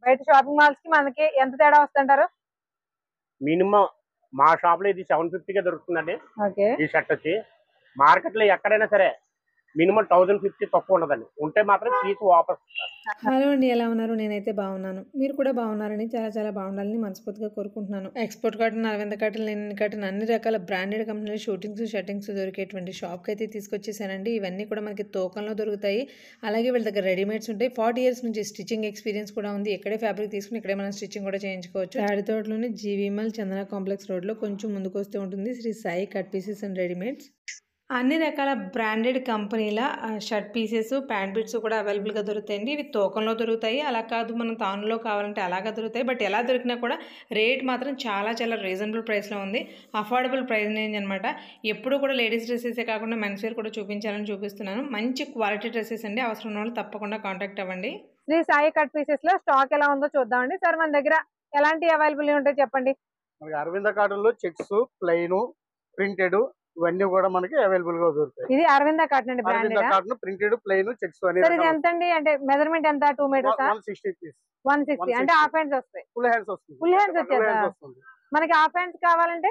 బయట shopping malls కి మనకి ఎంత తేడా వస్తుంటారు? మినిమం మా షాప్ లో ఇది 750కే దొరుకుతుందండి. ఓకే. ఈ షర్ట్ వచ్చి మార్కెట్ లో ఎక్కడైనా సరే మినిమం 1050 తక్కువ ఉండదండి. ఉంటే మాత్రం తీసి వాపస్ ఇస్తారు. హలో అండి, ఎలా ఉన్నారు? నేనైతే బాగున్నాను. మీరు కూడా బాగున్నారని చాలా బాగుండాలని మనస్ఫూర్తిగా కోరుకుంటున్నాను. Export cotton, Aravinda cotton, linen cotton అన్ని రకాల బ్రాండెడ్ కంపెనీల షూటింగ్స్, షర్టింగ్స్ దొరికేటువంటి షాప్కి అయితే తీసుకొచ్చేసానండి. ఇవన్నీ కూడా మనకి తూకంలో దొరుకుతాయి. అలాగే వీళ్ళ దగ్గర రెడీమేడ్స్ ఉంటాయి. 40 ఇయర్స్ నుంచి స్టిచ్చింగ్ ఎక్స్పీరియన్స్ కూడా ఉంది. ఇక్కడే ఫ్యాబ్రిక్ తీసుకుని ఇక్కడే మనం స్టిచ్చింగ్ కూడా చేయించుకోవచ్చు. తాడితోటలోని జీవీమల్ చందన కాంప్లెక్స్ రోడ్లో కొంచెం ముందుకు వస్తూ ఉంటుంది Sri Sai cut pieces and readymades. అన్ని రకాల బ్రాండెడ్ కంపెనీల షర్ట్ పీసెస్, ప్యాంట్ బిట్స్ కూడా అవైలబుల్గా దొరుకుతాయండి. ఇవి తూకంలో దొరుకుతాయి. అలా కాదు మనం తానులో కావాలంటే అలాగా దొరుకుతాయి. బట్ ఎలా దొరికినా కూడా రేట్ మాత్రం చాలా రీజనబుల్ ప్రైస్లో ఉంది. అఫోర్డబుల్ ప్రైస్ రేంజ్ అనమాట. ఎప్పుడు కూడా లేడీస్ డ్రెస్సెసే కాకుండా మెన్స్ వేర్ కూడా చూపించాలని చూపిస్తున్నాను. మంచి క్వాలిటీ డ్రెస్సెస్ అండి. అవసరం ఉన్న వాళ్ళు తప్పకుండా కాంటాక్ట్ అవ్వండి. శ్రీ సాయి కట్ పీసెస్ లో స్టాక్ ఎలా ఉందో చూద్దామండి. సార్ మన దగ్గర ఎలాంటి అవైలబుల్ ఉంటాయి చెప్పండి. మనకి అరవింద కాటన్ లో చెక్స్, ప్లెయిన్, ప్రింటెడ్ ఇవన్నీ కూడా మనకి అవైలబుల్ గా దొరుకుతాయి. ఇది అరవింద కాటన్ అండి, Aravinda branded. Cotton printed, plain, checks sir ఇది ఎంత అండి? అంటే మెజర్మెంట్ ఎంత? 2 మీటర్స్, 160 పీస్. 160 అంటే హాఫ్ హ్యాండ్స్ వస్తాయి. ఫుల్ హ్యాండ్స్ వస్తుంది. ఫుల్ హ్యాండ్స్ వచ్చేదా? మనకి హాఫ్ హ్యాండ్స్ కావాలంటే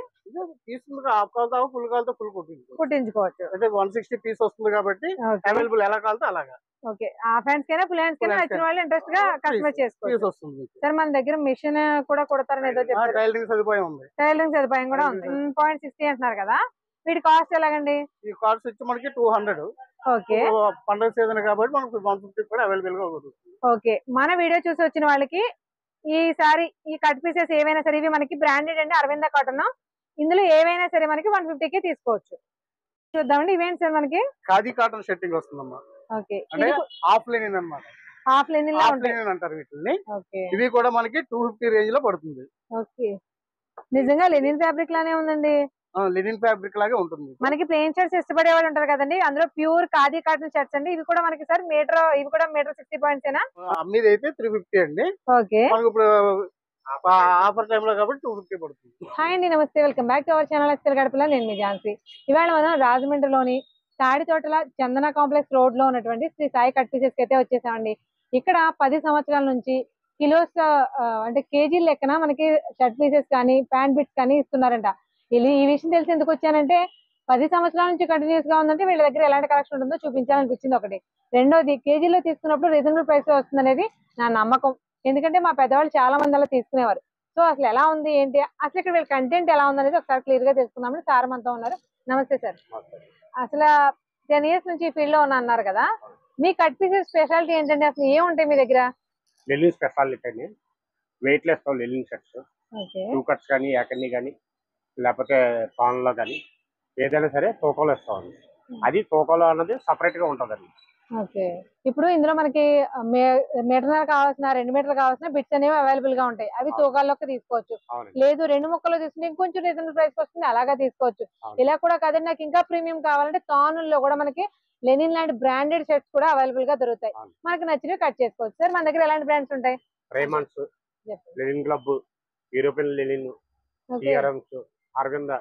తీసుకుంటే హాఫ్ కాలుతా ఫుల్ కాలుతా ఫుల్ కుట్టించుకోవచ్చు. అంటే 160 పీస్ వస్తుంది కాబట్టి అవైలబుల్ ఎలా కాలుతా అలాగా. ఓకే. హాఫ్ హ్యాండ్స్ కైనా ఫుల్ హ్యాండ్స్ కైనా నచ్చిన వాళ్ళు ఇంట్రెస్ట్ గా కస్టమైజ్ చేసుకోవచ్చు. సార్ మన దగ్గర మిషన్ కూడా కుడతారని ఏదో చెప్పారు. టైలరింగ్ సదుపాయం ఉంది. టైలరింగ్ సదుపాయం కూడా ఉంది. 1.60 అంటున్నారు కదా, వీటి కాస్ట్ ఎలాగండి? ఈ కాస్ట్ వచ్చి మనకి 200. ఓకే. పండుగ సీజన్ కాబట్టి మనకి 150 కూడా అవైలబుల్ గా ఉంటుంది. ఓకే. మన వీడియో చూసి వచ్చిన వాళ్ళకి ఈసారి ఈ కట్ పీసెస్ ఏవైనా సరే ఇవి మనకి బ్రాండెడ్ అండి, అరవింద కాటన్. ఇందులో ఏవైనా సరే మనకి 150కి తీసుకోవచ్చు. చూద్దామండి. ఇవేంటి సార్ మనకి? ఖాదీ కాటన్ షర్టింగ్ వస్తుందమ్మా. ఓకే. అంటే హాఫ్ లెనిన్ అన్నమాట. హాఫ్ లెనిన్ లా ఉంటాయి అంటారు వీటిని. ఓకే. ఇవి కూడా మనకి 250 రేంజ్ లో పడుతుంది. ఓకే. నిజంగా లెనిన్ ఫ్యాబ్రిక్ లానే ఉందండి. లెనిన్ ఫ్యాబ్రిక్ లాగే ఉంటుంది. మనకి ప్లెయిన్ షర్ట్స్ ఇష్టపడే వాళ్ళు ఉంటారు కదండి, అందులో ప్యూర్ ఖాదీ కాటన్ షర్ట్స్ అండి. ఇవి కూడా మనకి సార్ మీటర్, ఇవి కూడా మీటర్ 60 పాయింట్స్ ఏనా? అమ్మీది అయితే 350 అండి. ఓకే. మనకి ఇప్పుడు ఆఫర్ టైం లో కాబట్టి 250 పడుతుంది. హాయ్ అండి, namaste, welcome back to our channel Akshara Gadapala. నేను మీ ఝాన్సీ. ఇవాళ మనం రాజమండ్రిలోని తాడితోటల చందన కాంప్లెక్స్ రోడ్ లో ఉన్నటువంటి శ్రీ సాయి కట్ పీసెస్ కి అయితే వచ్చేసామండి. ఇక్కడ 10 సంవత్సరాల నుంచి కిలోస్ అంటే కేజీల లెక్కన మనకి షర్ట్ పీసెస్ కానీ ప్యాంట్ బిట్స్ కానీ ఇస్తున్నారంట. ఈ విషయం తెలిసి ఎందుకు వచ్చానంటే 10 సంవత్సరాల నుంచి కంటిన్యూస్ గా ఉందంటే వీళ్ళ దగ్గర ఎలాంటి కలెక్షన్ ఉంటుందో చూపించాలనిపించింది ఒకటి. రెండోది, కేజీలో తీసుకున్నప్పుడు రీజనబుల్ ప్రైస్ లో వస్తుంది అనేది నా నమ్మకం. ఎందుకంటే మా పెద్దవాళ్ళు చాలా మంది అలా తీసుకునేవారు. సో అసలు ఎలా ఉంది ఏంటి, అసలు ఇక్కడ వీళ్ళ కంటెంట్ ఎలా ఉంది అనేది ఒకసారి క్లియర్ గా తెలుసుకుందామని సార్ మనతో ఉన్నారు. నమస్తే సార్. అసలు 10 ఇయర్స్ నుంచి ఈ ఫీల్డ్ లో అన్నారు కదా, మీ కట్ పీసెస్ స్పెషాలిటీ ఏంటంటే అసలు ఏముంటాయి మీ దగ్గర? లెనిన్ స్పెషాలిటీ అండి. Weight less linen shirts, 2 cuts కానీ, ఏకన్ని కానీ, లేకపోతే పాన్లో కానీ ఏదైనా సరే తూకంలో ఇస్తామండి. అది తూకంలో అన్నది సపరేట్ గా ఉంటుందండి. ఓకే. ఇప్పుడు ఇందులో మనకి మీటర్ కావాల్సిన 2 మీటర్లు కావాల్సిన బిట్స్ అనేవి అవైలబుల్ గా ఉంటాయి. అవి తూకాల్లోకి తీసుకోవచ్చు. లేదు 2 ముక్కలు తీసుకుంటే ఇంకొంచెం రీజనబుల్ ప్రైస్ వస్తుంది, అలాగా తీసుకోవచ్చు. ఇలా కూడా కాదండి నాకు ఇంకా ప్రీమియం కావాలంటే తానుల్లో కూడా మనకి లెనిన్ లాంటి బ్రాండెడ్ షర్ట్స్ కూడా అవైలబుల్ గా దొరుకుతాయి. మనకి నచ్చినవి కట్ చేసుకోవచ్చు. సార్ మన దగ్గర ఎలాంటి బ్రాండ్స్ ఉంటాయి? Raymonds, Linen Club, European Linen, TRMs, Arvind,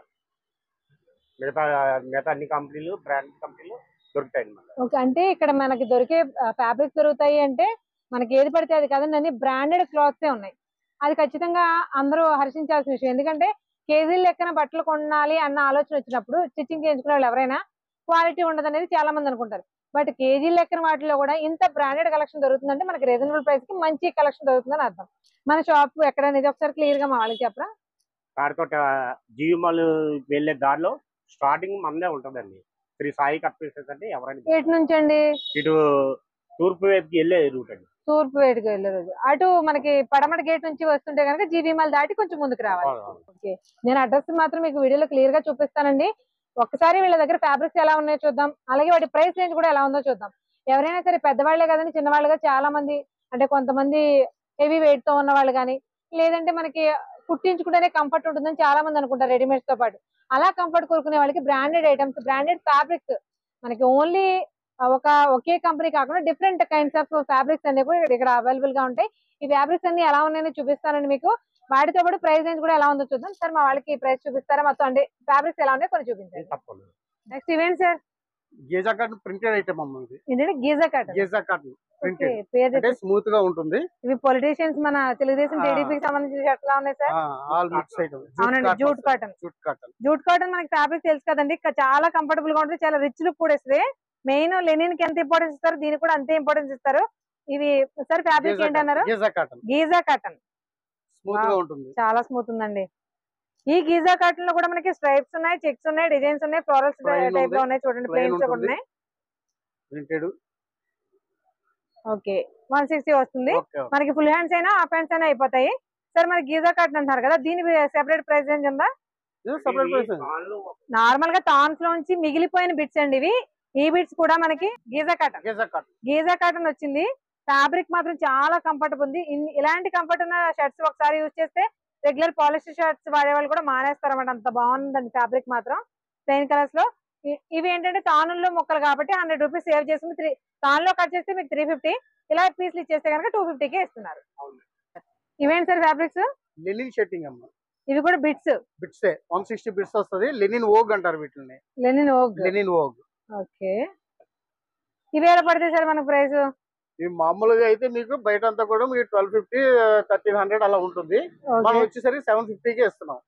మిగతా అన్ని కంపెనీలు బ్రాండ్ కంపెనీలు దొరుకుతాయి. ఓకే. అంటే ఇక్కడ మనకి దొరికే ఫ్యాబ్రిక్స్ దొరుకుతాయి అంటే మనకి ఏది పడితే అది కాదండి, అన్ని బ్రాండెడ్ క్లాత్స్ ఉన్నాయి. అది ఖచ్చితంగా అందరూ హర్షించాల్సిన విషయం. ఎందుకంటే కేజీల లెక్కన బట్టలు కొనాలి అన్న ఆలోచన వచ్చినప్పుడు స్టిచ్చింగ్ చేయించుకునే వాళ్ళు ఎవరైనా క్వాలిటీ ఉండదు అనేది చాలా మంది అనుకుంటారు. బట్ కేజీల లెక్కన వాటిలో కూడా ఇంత బ్రాండెడ్ కలెక్షన్ దొరుకుతుందంటే మనకి రీజనబుల్ ప్రైస్ కి మంచి కలెక్షన్ దొరుకుతుందని అర్థం. మన షాప్ ఎక్కడ అనేది ఒకసారి క్లియర్ గా మా వాళ్ళకి చెప్పరా? తాడితోట జీవిమాల్ వెళ్లే దారిలో స్టార్టింగ్ మనదే ఉంటుందండి. శ్రీ సాయి కట్ పీసెస్ అంటే ఎవరైనా ఎటు నుంచి అండి? ఇటు తూర్పు వైపుకి వెళ్ళే రూట్ అండి. తూర్పు వైపుకి వెళ్ళే రోజు అటు మనకి పడమట గేట్ నుంచి వస్తుంటే కనుక జీవీమాల్ దాటి కొంచెం ముందుకు రావాలి. ఓకే. నేను అడ్రస్ మాత్రం మీకు వీడియోలో క్లియర్ గా చూపిస్తానండి. ఒక్కసారి వీళ్ళ దగ్గర ఫ్యాబ్రిక్స్ ఎలా ఉన్నాయో చూద్దాం, అలాగే వాటి ప్రైస్ రేంజ్ కూడా ఎలా ఉందో చూద్దాం. ఎవరైనా సరే పెద్దవాళ్లే కదండి, చిన్నవాళ్ళుగా చాలా మంది అంటే కొంతమంది హెవీ వెయిట్ తో ఉన్న వాళ్ళు కానీ, లేదంటే మనకి కుట్టించుకుంటేనే కంఫర్ట్ ఉంటుందని చాలా మంది అనుకుంటారు రెడీమేడ్స్ తో పాటు. అలా కంఫర్ట్ కోరుకునే వాళ్ళకి బ్రాండెడ్ ఐటమ్స్, బ్రాండెడ్ ఫ్యాబ్రిక్స్ మనకి ఓన్లీ ఒకే కంపెనీ కాకుండా డిఫరెంట్ కైండ్స్ ఆఫ్ ఫ్యాబ్రిక్స్ అన్ని కూడా ఇక్కడ అవైలబుల్ గా ఉంటాయి. ఈ ఫ్యాబ్రిక్స్ అన్ని ఎలా ఉన్నాయని చూపిస్తానండి మీకు. వాటితో పాటు ప్రైస్ రేంజ్ కూడా ఎలా ఉందో చూద్దాం. సార్ మా వాళ్ళకి ప్రైస్ చూపిస్తారా మొత్తం? అంటే ఫ్యాబ్రిక్స్ ఎలా ఉన్నాయో కొన్ని చూపించండి. తప్పకుండా. నెక్స్ట్ ఇవేంటి sir? Giza cotton printed item అమ్మ ఇది. ఏంటంటే Giza cotton. Giza cotton printed పేరు అంటే స్మూత్ గా ఉంటుంది. ఇవి పొలిటీషియన్స్ మన తెలుగుదేశం టీడీపీకి సంబంధించిన షర్ట్లా ఉన్నాయి సార్. All mix item. అవునండి, జూట్ కాటన్. జూట్ కాటన్ మనకి ఫ్యాబ్రిక్ తెలుసు కదండి, చాలా కంఫర్టబుల్ గా ఉంటుంది, చాలా రిచ్ లుక్ కూడా ఇస్తుంది. మెయిన్ లెనిన్ కి ఎంత ఇంపార్టెన్స్ ఇస్తారు, దీనికి కూడా అంతే ఇంపార్టెన్స్ ఇస్తారు. ఇవి సార్ ఫ్యాబ్రిక్ ఏంటన్నారు? Giza cotton. Giza cotton smooth గా ఉంటుంది, చాలా స్మూత్ ఉందండి. ఈ గీజా కాటన్ లో కూడా మనకి స్ట్రైప్స్ ఉన్నాయి, చెక్స్ ఉన్నాయి, డిజైన్స్ ఉన్నాయి, ఫ్లోరల్స్ టైప్ లో ఉన్నాయి. చూడండి ప్లెయిన్స్ కూడా ఉన్నాయి. ప్రింటెడ్. ఓకే 160 వస్తుంది. మనకి ఫుల్ హ్యాండ్స్ అయినా హాఫ్ హ్యాండ్స్ అయినా అయిపోతాయి. సార్ మరి గీజా కాటన్ అంటున్నారు కదా, దీని సెపరేట్ ప్రైస్ రేంజ్ ఉందా? నార్మల్ గా టాన్స్ లోంచి మిగిలిపోయిన బిట్స్ అండి ఇవి. ఈ బిట్స్ కూడా మనకి గీజా కాటన్ వచ్చింది. ఫ్యాబ్రిక్ మాత్రం చాలా కంఫర్టబుల్ ఉంది. ఇలాంటి కంఫర్ట్ ఉన్న షర్ట్స్ ఒకసారి యూజ్ చేస్తే రెగ్యులర్ పాలిస్టర్ షర్ట్స్ వాడే వాళ్ళు కూడా మానేస్తారు అన్నమాట, అంత బాగుందండి ఫ్యాబ్రిక్ మాత్రం. ప్లెయిన్ కలర్స్ లో ఇవి ఏంటంటే తానుల్లో మొక్కలు కాబట్టి 100 రూపీస్ సేవ్ చేసుకుని తానులో కట్ చేస్తే మీకు 350, ఇలా పీస్లు ఇచ్చేస్తే కనుక 250కే ఇస్తున్నారు. ఇవేంటి సార్ ఫ్యాబ్రిక్స్? లెనిన్ షర్టింగ్ అమ్మ. ఇవి కూడా బిట్స్ 160 బిట్స్ వస్తుంది. లెనిన్ ఓగ్ అంటారు వీటిని. Lenin Vogue. ఓకే, ఇవి ఎలా పడతాయి సార్ మనకు ప్రైస్? ఇవి మామూలుగా అయితే మీకు బయట అంతా కూడా మీకు 1250, 1300 అలా ఉంటుంది. మనం వచ్చేసరికి 750కే ఇస్తున్నాం.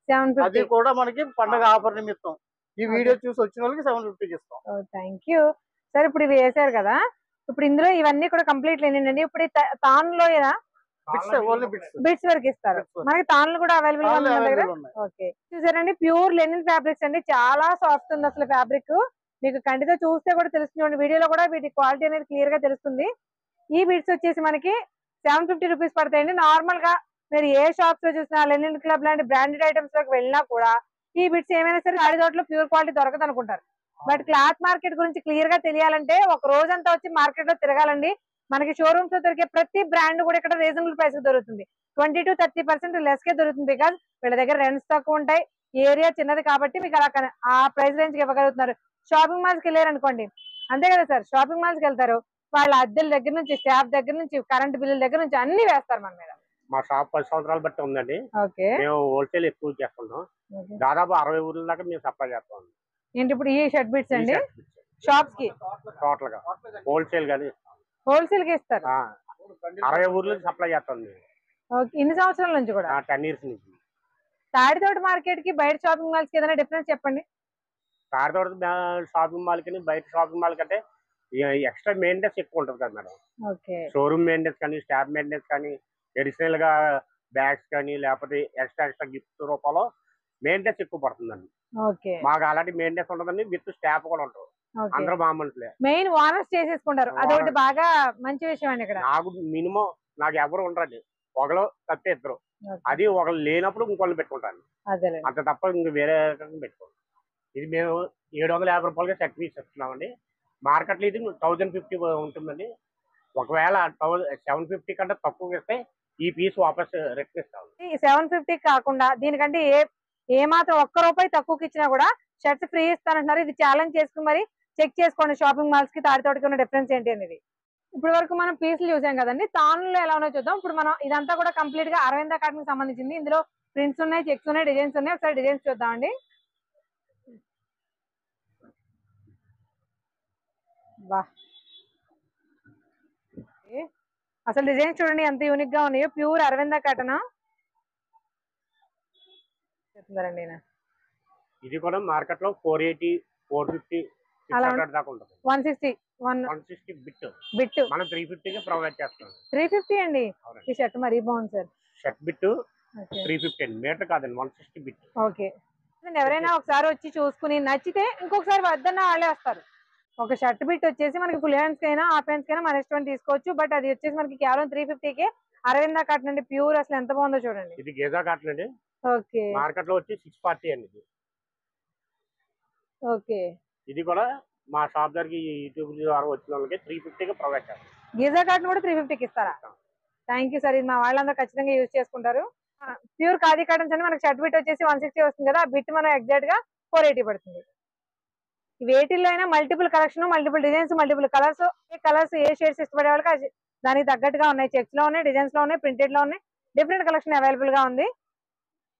అది కూడా మనకి పండగ ఆఫర్ నిమిత్తం ఈ వీడియో చూసి వచ్చిన వాళ్ళకి 750కి ఇస్తాం. Thank you sir. ఇప్పుడు ఇవి వేసారు కదా, ఇప్పుడు ఇందులో ఇవన్నీ కూడా కంప్లీట్ లేనండి. ఇప్పుడు తాన్లో బిట్స్ వరకు ఇస్తారు మనకి. తాన్లు కూడా అవైలబుల్ గా ఉంది మన దగ్గర. ఓకే, చూసారండి ప్యూర్ లెనిన్ ఫ్యాబ్రిక్స్ అండి, చాలా సాఫ్ట్ ఉంది అసలు ఫ్యాబ్రిక్. మీకు కంటితో చూస్తే కూడా తెలుస్తుంది, వీడియోలో కూడా వీటి క్వాలిటీ అనేది క్లియర్ గా తెలుస్తుంది. ఈ బిట్స్ వచ్చేసి మనకి 750 రూపీస్ పడతాయండి. నార్మల్ గా మీరు ఏ షాప్స్ లో చూసినా, లెనిన్ క్లబ్ లాంటి బ్రాండెడ్ ఐటమ్స్ లోకి వెళ్ళినా కూడా ఈ బిట్స్ ఏమైనా సరే తాడితోటలో ప్యూర్ క్వాలిటీ దొరకదు అనుకుంటారు. బట్ క్లాత్ మార్కెట్ గురించి క్లియర్ గా తెలియాలంటే ఒక రోజంతా వచ్చి మార్కెట్ లో తిరగాలండి. మనకి షోరూమ్స్ లో దొరికే ప్రతి బ్రాండ్ కూడా ఇక్కడ రీజనబుల్ ప్రైస్ దొరుకుతుంది. 20 to 30% లెస్ కే దొరుకుతుంది. బికాస్ వీళ్ళ దగ్గర రెంట్స్ తక్కువ ఉంటాయి, ఏరియా చిన్నది కాబట్టి మీకు అలా ఆ ప్రైస్ రేంజ్ కి ఇవ్వగలుగుతున్నారు. షాపింగ్ మాల్స్ కి వెళ్ళారు అనుకోండి, అంతే కదా సార్, షాపింగ్ మాల్స్ కి వెళ్తారు, వాళ్ళ అద్దెల దగ్గర నుంచి, స్టాఫ్ దగ్గర నుంచి, కరెంట్ బిల్లుల దగ్గర నుంచి అన్ని వేస్తారు మన మీద. మా షాప్ 10 సంవత్సరాలు బట్టి ఉందండి. మేము హోల్సేల్ ఎక్కువ చేస్తున్నాం. దాదాపు 60 ఊర్ల దాకా మేము సప్లై చేస్తాం. ఏంటి ఇప్పుడు ఈ షర్ట్ బిట్స్ అండి షాప్స్ కి టోటల్ గా హోల్సేల్ గానీ హోల్సేల్ కి ఇస్తారు. 60 ఊర్లకి సప్లై చేస్తాం. ఇన్ని సంవత్సరాల నుంచి కూడా? 10 years నుంచి. తాడితోట మార్కెట్ కి బయట షాపింగ్ మాల్స్ కి ఏదైనా డిఫరెన్స్ చెప్పండి. తాడితోట షాపింగ్ మాల్ కి బయట షాపింగ్ మాల్ కంటే ఎక్స్ట్రా మెయింటెనెన్స్ ఎక్కువ ఉంటుంది కదా మేడం. షోరూమ్ మెయింటెనెన్స్ కానీ, స్టాఫ్ మెయింటెనెన్స్ కానీ, అడిషనల్ గా బ్యాగ్స్ కానీ, లేకపోతే ఎక్స్ట్రా గిఫ్ట్ రూపంలో మెయింటెనెన్స్ ఎక్కువ పడుతుందండి. మాకు అలాంటి మెయింటెనెన్స్ ఉంటుందండి, విత్ స్టాఫ్ కూడా ఉంటారు. అందరూ మామూలులే, మెయిన్ ఓనర్స్ చేసేసుకుంటారు. అదొకటి బాగా మంచి విషయం అండి. ఇక్కడ నాకు మినిమం ఎవరు ఉండరండి, ఒకరు తప్పే ఇద్దరు. అది ఒకరు లేనప్పుడు ఇంకోళ్ళు పెట్టుకుంటాను, అంత తప్ప ఇంక వేరే పెట్టుకోండి. ఇది మేము 750 రూపాయలుగా సెట్ పీస్ ఇస్తున్నామండి. మార్కెట్లో ఇది 1050 ఉంటుందండి. ఒకవేళ 750 కంటే తక్కువ ఇస్తే ఈ పీస్ వాపస్ రిటర్న్ ఇస్తాం. 750 కాకుండా దీనికంటే ఏ మాత్రం ₹1 తక్కువకి ఇచ్చినా కూడా షర్ట్స్ ఫ్రీ ఇస్తానంటున్నారు. ఇది ఛాలెంజ్ చేసుకుని మరి చెక్ చేసుకోండి షాపింగ్ మాల్స్ కి తాడితోటకి ఉన్న డిఫరెన్స్ ఏంటి అనేది. ఇప్పటి వరకు మనం పీసులు చూసాం కదండి, తానులో ఎలా ఉన్నాయో చూద్దాం. ఇప్పుడు మనం ఇదంతా కూడా కంప్లీట్ గా అరవింద కాటన్ కి సంబంధించింది. ఇందులో ప్రింట్స్ ఉన్నాయి, చెక్స్ ఉన్నాయి, డిజైన్స్ ఉన్నాయి. ఒకసారి డిజైన్స్ చూద్దామండి. అసలు డిజైన్స్ చూడండి ఎంత యూనిక్ గా ఉన్నాయో. ప్యూర్ అరవింద కాటన్ చెప్తున్నారండి. ఇది కూడా మార్కెట్ లో 480, 450, 600 దాకా ఉంటుంది. 160 బిట్ మనం 350 కి ప్రొవైడ్ చేస్తాం. 350 అండి. ఈ షర్ట్ మరీ బాగుంది సార్. షర్ట్ బిట్ 350 అండి, మీటర్ కాదండి, 160 బిట్. ఓకే, ఎవరైనా ఒకసారి వచ్చి చూసుకుని నచ్చితే ఇంకొకసారి వద్దన్న వాళ్ళే వస్తారు. ఒక షర్ట్ బిట్ వచ్చేసి మనకి ఫుల్ హ్యాండ్స్ కైనా హాఫ్ హ్యాండ్స్ కైనా మన ఇష్టం తీసుకోవచ్చు. బట్ అది వచ్చేసి మనకి కేవలం 350కే అరవింద కాటన్ అండి. ప్యూర్ అసలు ఎంత బాగుందో చూడండి. ఇది గేజా కాటన్ అండి. ఓకే, మార్కెట్ లో వచ్చి 640 అండి ఇది. ఓకే, ఇది కూడా మా షాప్ దగ్గరికి యూట్యూబ్ ద్వారా వచ్చిన వాళ్ళకి 350కి ప్రొవైడ్ చేస్తాం. గీజా కాటన్ కూడా 350కి ఇస్తారా? Thank you sir. ఇది మా వాళ్ళందరూ ఖచ్చితంగా యూజ్ చేసుకుంటారు. ప్యూర్ ఖాదీ కాటన్స్ అండి. మనకి షర్ట్ బిట్ వచ్చేసి 160 వస్తుంది కదా, ఆ బిట్ మనం ఎగ్జాక్ట్ గా 480 పడుతుంది. వేటిల్లో అయినా multiple collection, multiple designs, multiple colours. ఏ షేడ్స్ ఇష్టపడే వాళ్ళకి దానికి తగ్గట్టుగా ఉన్నాయి. చెక్స్ లో ఉన్నాయి, డిజైన్స్ లో ఉన్నాయి, ప్రింటెడ్ లో ఉన్నాయి. డిఫరెంట్ కలెక్షన్ అవైలబుల్ గా ఉంది.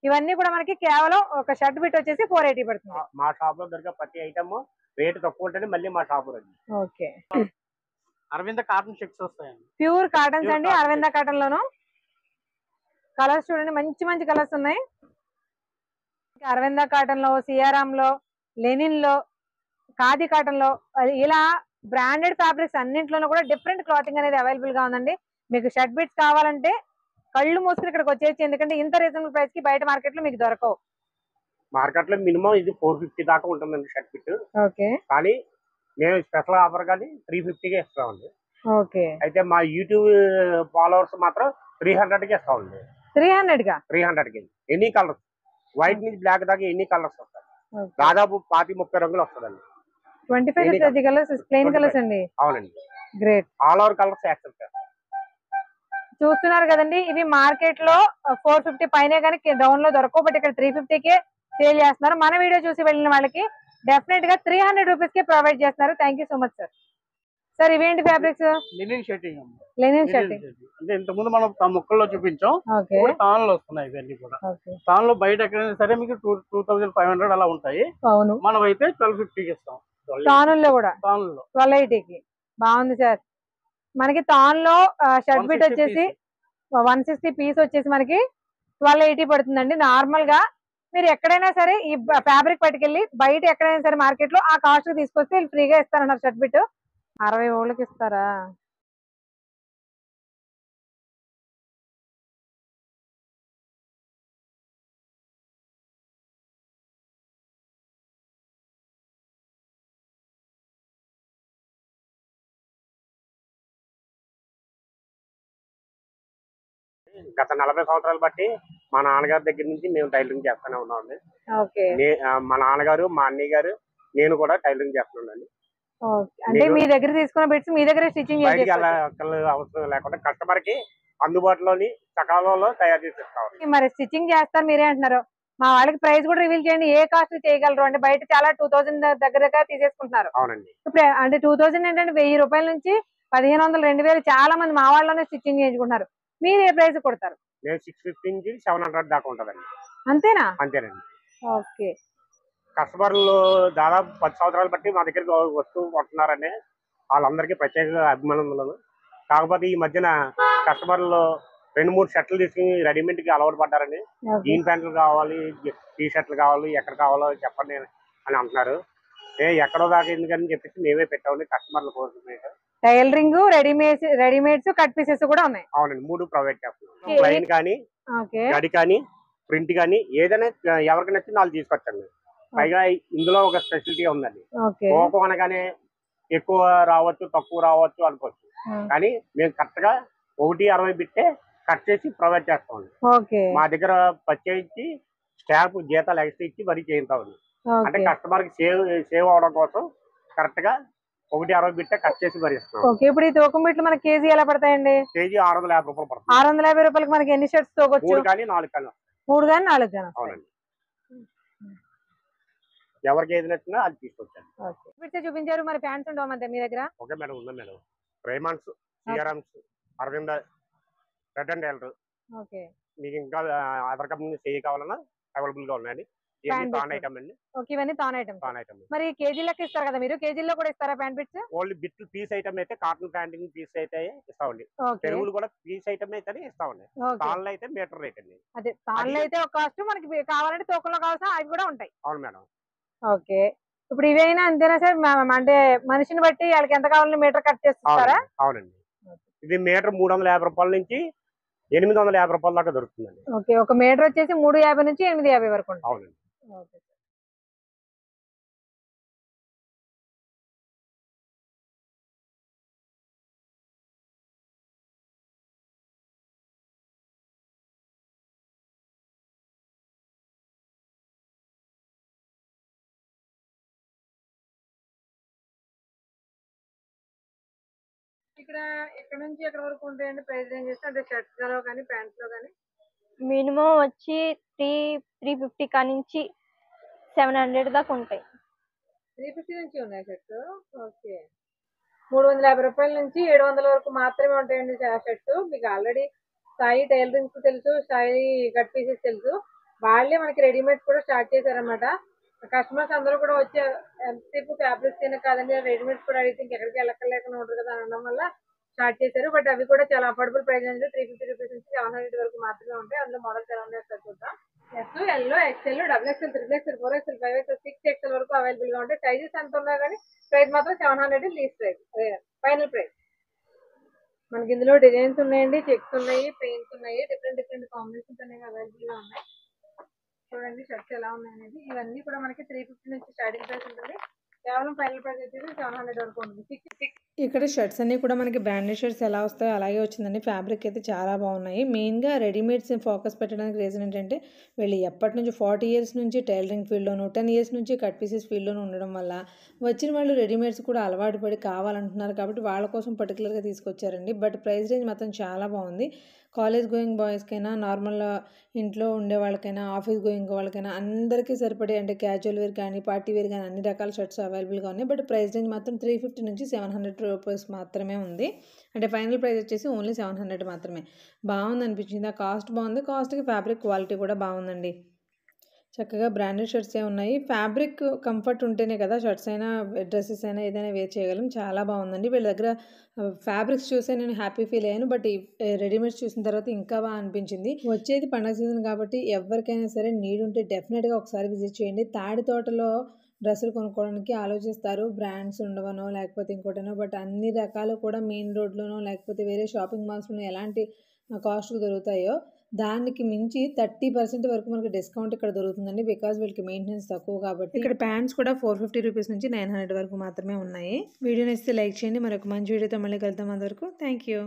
ఇవన్నీ కూడా మనకి కేవలం ఒక షర్ట్ బిట్ వచ్చేసి 480 పడుతుంది. మా షాప్ లో దొరికే ప్రతి ఐటమ్ రేట్ తక్కువ ఉంటేనే మళ్ళీ మా షాపు రండి. ఓకే, అరవింద కాటన్ చెక్స్ వస్తాయండి. ప్యూర్ కాటన్స్ Pure అండి. cotton అరవింద కాటన్ లోను కలర్స్ చూడండి, మంచి మంచి కలర్స్ ఉన్నాయి. అరవింద కాటన్ లో, సియారామ్ లో, లెనిన్ లో, ఖాదీ కాటన్ లో, ఇలా బ్రాండెడ్ ఫ్యాబ్రిక్స్ అన్నింటిలోనూ కూడా డిఫరెంట్ క్లాతింగ్ అనేది అవైలబుల్ గా ఉందండి. మీకు షర్ట్ బిట్స్ కావాలంటే కళ్ళు మూసుకుని ఇక్కడికి వచ్చేసి, ఎందుకంటే ఇంత రీజనబుల్ ప్రైస్ కి బయట మార్కెట్ లో మీకు దొరకవు. మార్కెట్ లో మినిమం ఇది 450 దాకా ఉంటుందండి షర్ట్ బిట్. ఓకే, కానీ మేము స్పెషల్ ఆఫర్ కానీ 350కే ఇస్తామండి. ఓకే, అయితే మా యూట్యూబ్ ఫాలోవర్స్ మాత్రం 300కే ఇస్తామండి. 300 గా 300కి ఎనీ కలర్స్, వైట్ నుంచి బ్లాక్ దాకా ఎన్ని కలర్స్ వస్తాయి. దాదాపు 25-30 రంగులు వస్తుందండి. 25 to 30 కలర్స్, ప్లెయిన్ కలర్స్ అండి. అవునండి, great. All over colours accept చేస్తాం. చూస్తున్నారు కదండి, ఇవి మార్కెట్ లో 450 పైనే కానీ డౌన్ లో దొరకవు, బట్ ఇక్కడ 350కే సేల్ చేస్తున్నారు. మన వీడియో చూసి వెళ్ళిన వాళ్ళకి డెఫినెట్ గా 300 రూపీస్ కి ప్రొవైడ్ చేస్తున్నారు. Thank you so much sir. Sir ఇవేంటి fabrics? Linen shirting. Linen shirting అంటే ఇంతకుముందు మనం ముక్కల్లో చూపించాం, ఓకే, తాన్లు వస్తున్నాయి ఇవన్నీ కూడా. ఓకే, తాన్లో బయట ఎక్కడైనా సరే మీకు 2500 అలా ఉంటాయి. అవును, మనం అయితే 1250కి ఇస్తాం. తానుల్లో కూడా తాన్లో 1280కి. బాగుంది సార్. మనకి తాన్ లో షర్ట్ బిట్ వచ్చేసి 160 పీస్ వచ్చేసి మనకి 1280 పడుతుందండి. నార్మల్ గా మీరు ఎక్కడైనా సరే ఈ ఫ్యాబ్రిక్ పట్టుకెళ్ళి బయట ఎక్కడైనా సరే మార్కెట్ లో ఆ కాస్ట్ తీసుకొస్తే వీళ్ళు ఫ్రీగా ఇస్తారన్నారు. షర్ట్ బిట్ 60 ఓళ్ళకి ఇస్తారా? గత 40 సంవత్సరాలు బట్టి మా నాన్నగారి దగ్గర నుంచి మేము టైలరింగ్ చేస్తూనే ఉన్నామండి. ఓకే, మా నాన్నగారు, మా అన్నయ్య గారు, నేను కూడా టైలరింగ్ చేస్తున్నానండి. అంటే మీ దగ్గర తీసుకున్న బిట్స్ మీ దగ్గర స్టిచ్చింగ్ బయటికి అవసరం లేకుండా కస్టమర్ కి అందుబాటులోని సకాలంలో తయారు చేసి ఇస్తాం. మరి స్టిచ్చింగ్ చేస్తారు మీరే అంటున్నారు. మా వాళ్ళకి ప్రైస్ కూడా రివీల్ చేయండి, ఏ కాస్ట్ చేయగలరు అంటే. బయట చాలా 2000 దగ్గర తీసేసుకుంటున్నారు. అవునండి, ఇప్పుడు అంటే 2000 ఏంటంటే 1000 రూపాయల నుంచి 1500, 2000 చాలా మంది మా వాళ్ళనే స్టిచ్చింగ్ చేయించుకుంటున్నారు. మీరు ఏ ప్రైస్ కొడతారు? నేను 650 నుంచి 700 దాకా ఉంటుందండి. అంతేనా? అంతేనండి. ఓకే, కస్టమర్లు దాదాపు 10 సంవత్సరాలు బట్టి మా దగ్గరికి వస్తూ కొంటున్నారని వాళ్ళందరికీ ప్రత్యేకంగా అభిమానులు. కాకపోతే ఈ మధ్యన కస్టమర్లు 2-3 షర్ట్లు తీసుకుని రెడీమేడ్ కి అలవాటు పడ్డారని, జీన్ ప్యాంట్లు కావాలి, టీ షర్ట్లు కావాలి, ఎక్కడ కావాలో చెప్పండి అని అంటున్నారు. ఎక్కడో దాకా ఎందుకని చెప్పేసి మేమే పెట్టామని కస్టమర్ల కోసం. టైలరింగ్, రెడీమేడ్స్, కట్ పీసెస్ కూడా ఉన్నాయి. అవునండి, 3 ప్రొవైడ్ చేస్తున్నాం. ప్లైన్ కానీ, గడి కానీ, ప్రింట్ కానీ ఏదైనా ఎవరికి నచ్చింది వాళ్ళు తీసుకొచ్చండి. పైగా ఇందులో ఒక స్పెషాలిటీ ఉందండి. కోపం అనగానే ఎక్కువ రావచ్చు, తక్కువ రావచ్చు అనుకోవచ్చు, కానీ మేము కరెక్ట్ గా 160 బిట్టే కట్ చేసి ప్రొవైడ్ చేస్తామండి. మా దగ్గర పర్చేసి స్టాఫ్ జీతాలు ఎక్స్ట్రా ఇచ్చి మరీ చేయించామండి. అంటే కస్టమర్ కి సేవ్ అవడం కోసం కరెక్ట్ గా 160 బిట్టే కట్ చేసి మరి ఇస్తాం. ఇప్పుడు ఈ తూకం బిట్లు మనకి కేజీ ఎలా పడతాయండి? కేజీ 650 రూపాయలు పడుతుంది. 650 రూపాయలకి మనకి ఎన్ని షర్ట్స్ తోకొచ్చు? 3 కానీ 4 కానీ. 3 కానీ 4 కానీ. అవునండి, ఎవరికి ఏది నచ్చినా అది తీసుకొచ్చాను. చూపించారు. మరి ఫ్యాన్స్ ఉండవు మీ దగ్గర? ఓకే మేడం, ఉందా madam. Raymonds, CRMs, Arvind, Reid and Taylor. మీకు ఇంకా అదర్ కంపెనీ కావాలన్నా అవైలబుల్ గా ఉన్నాయండి. ఇవన్నీ తాన్ ఐటమ్. మరి కేజీ లెక్క ఇస్తారు కదా మీరు, కేజీల్లో కూడా ఇస్తారా pant bits? Only bit piece item అయితే కాటన్ ప్యాంటింగ్ పీస్ అయితే ఇస్తామండి. తెలుగులు కూడా పీస్ ఐటమ్ అయితే ఇస్తామండి. తాన్లు అయితే మీటర్ రేట్ అండి. అదే తాన్లు అయితే ఒక కాస్ట్, మనకి కావాలంటే తూకంలో కావాల్సిన అవి కూడా ఉంటాయి. అవును మేడం. ఓకే, ఇప్పుడు ఇవైనా అంతేనా సార్? అంటే మనిషిని బట్టి వాళ్ళకి ఎంత కావాలని మీటర్ కట్ చేస్తారా? అవునండి, ఇది మీటర్ 350 రూపాయల నుంచి 850 రూపాయల దాకా దొరుకుతుందండి. ఓకే, ఒక మీటర్ వచ్చేసి 350 నుంచి 850 వరకు. అవునండి. ఓకే, ఇక్కడ ఎక్కడ నుంచి ఎక్కడ వరకు ఉంటాయండి ప్రైస్ రేంజెస్? అంటే షర్ట్స్ లో కానీ ప్యాంట్స్ లో కానీ మినిమం వచ్చి 350 కా నుంచి 700 దాకా ఉంటాయి. 350 నుంచి ఉన్నాయి షర్ట్స్. ఓకే, 350 రూపాయల నుంచి 700 వరకు మాత్రమే ఉంటాయండి షర్ట్స్. మీకు ఆల్రెడీ సాయి టైలరింగ్స్ తెలుసు, సాయి కట్ పీసెస్ తెలుసు, వాళ్ళే మనకి రెడీమేడ్ కూడా స్టార్ట్ చేశారనమాట. కస్టమర్స్ అందరూ కూడా వచ్చే ఎంతసేపు ఫ్యాబ్రిక్స్ అయినా కాదండి, రెడీమేడ్స్ కూడా అడిగితే ఇంకెక్కడికి వెళ్ళక్కర్లేకుండా ఉంటుంది కదా అనడం వల్ల స్టార్ట్ చేశారు. బట్ అవి కూడా చాలా అఫోర్డబుల్ ప్రైస్ అండి, 350 రూపీస్ నుంచి 700 వరకు మాత్రమే ఉంటాయి. అందులో మోడల్స్ ఎలా ఉన్నాయో ఒకసారి చూద్దాం. S, L, XL, double XL, triple XL, 4XL, 5XL, 6XL వరకు అవైలబుల్ గా ఉంటాయి. సైజెస్ ఎంత ఉన్నా కానీ ప్రైస్ మాత్రం 700 లీస్ట్ ప్రైస్, ఫైనల్ ప్రైస్. మనకి ఇందులో డిజైన్స్ ఉన్నాయండి, చెక్స్ ఉన్నాయి, పెయింట్స్ ఉన్నాయి, డిఫరెంట్ డిఫరెంట్ కాంబినేషన్స్ అనేవి అవైలబుల్ గా ఉన్నాయి. చూడండి షర్ట్స్ ఎలా ఉన్నాయి అనేది. ఇవన్నీ కూడా మనకి 350 నుంచి స్టార్టింగ్ ప్రైస్ ఉంటుంది. కేవలం ఫైనల్ ప్రైస్ వచ్చేసి 700 వరకు ఉంటుంది. ఇక్కడ షర్ట్స్ అన్నీ కూడా మనకి బ్రాండెడ్ షర్ట్స్ ఎలా వస్తాయో అలాగే వచ్చిందండి. ఫ్యాబ్రిక్ అయితే చాలా బాగున్నాయి. మెయిన్గా రెడీమేడ్స్ ఫోకస్ పెట్టడానికి రీజన్ ఏంటంటే వీళ్ళు ఎప్పటి నుంచి 40 ఇయర్స్ నుంచి టైలరింగ్ ఫీల్డ్లోను, 10 ఇయర్స్ నుంచి కట్ పీసెస్ ఫీల్డ్లోనూ ఉండడం వల్ల వచ్చిన వాళ్ళు రెడీమేడ్స్ కూడా అలవాటు పడి కావాలంటున్నారు కాబట్టి వాళ్ళ కోసం పర్టికులర్గా తీసుకొచ్చారండి. బట్ ప్రైస్ రేంజ్ మాత్రం చాలా బాగుంది. కాలేజ్ గోయింగ్ బాయ్స్కైనా, నార్మల్ ఇంట్లో ఉండే వాళ్ళకైనా, ఆఫీస్ గోయింగ్ వాళ్ళకైనా అందరికీ సరిపడే అంటే క్యాజువల్ వేర్ కానీ పార్టీ వేర్ కానీ అన్ని రకాల షర్ట్స్ అవైలబుల్గా ఉన్నాయి. బట్ ప్రైస్ రేంజ్ మాత్రం 350 నుంచి 700 రూపీస్ మాత్రమే ఉంది. అంటే ఫైనల్ ప్రైస్ వచ్చేసి ఓన్లీ 700 మాత్రమే. బాగుంది అనిపించింది. ఆ కాస్ట్ బాగుంది, కాస్ట్కి ఫ్యాబ్రిక్ క్వాలిటీ కూడా బాగుందండి. చక్కగా బ్రాండెడ్ షర్ట్సే ఉన్నాయి. ఫ్యాబ్రిక్ కంఫర్ట్ ఉంటేనే కదా షర్ట్స్ అయినా డ్రెస్సెస్ అయినా ఏదైనా వేర్ చేయగలం. చాలా బాగుందండి. వీళ్ళ దగ్గర ఫ్యాబ్రిక్స్ చూసే నేను హ్యాపీ ఫీల్ అయ్యాను. బట్ ఈ రెడీమేడ్స్ చూసిన తర్వాత ఇంకా బాగా అనిపించింది. వచ్చేది పండగ సీజన్ కాబట్టి ఎవరికైనా సరే నీడ్ ఉంటే డెఫినెట్గా ఒకసారి విజిట్ చేయండి. తాడి తోటలో డ్రెస్సులు కొనుక్కోవడానికి ఆలోచిస్తారు, బ్రాండ్స్ ఉండవనో లేకపోతే ఇంకోటనో. బట్ అన్ని రకాలు కూడా మెయిన్ రోడ్లోనో లేకపోతే వేరే షాపింగ్ మాల్స్లోనో ఎలాంటి కాస్ట్కి దొరుకుతాయో దానికి మించి 30% వరకు మనకి డిస్కౌంట్ ఇక్కడ దొరుకుతుందండి. బికాజ్ వీళ్ళకి మెయింటెనెన్స్ తక్కువ కాబట్టి. ఇక్కడ ప్యాంట్స్ కూడా 450 రూపీస్ నుంచి 900 వరకు మాత్రమే ఉన్నాయి. వీడియో నచ్చితే లైక్ చేయండి. మరొక మంచి వీడియోతో మళ్ళీ కలుద్దాం. అంతవరకు థ్యాంక్ యూ.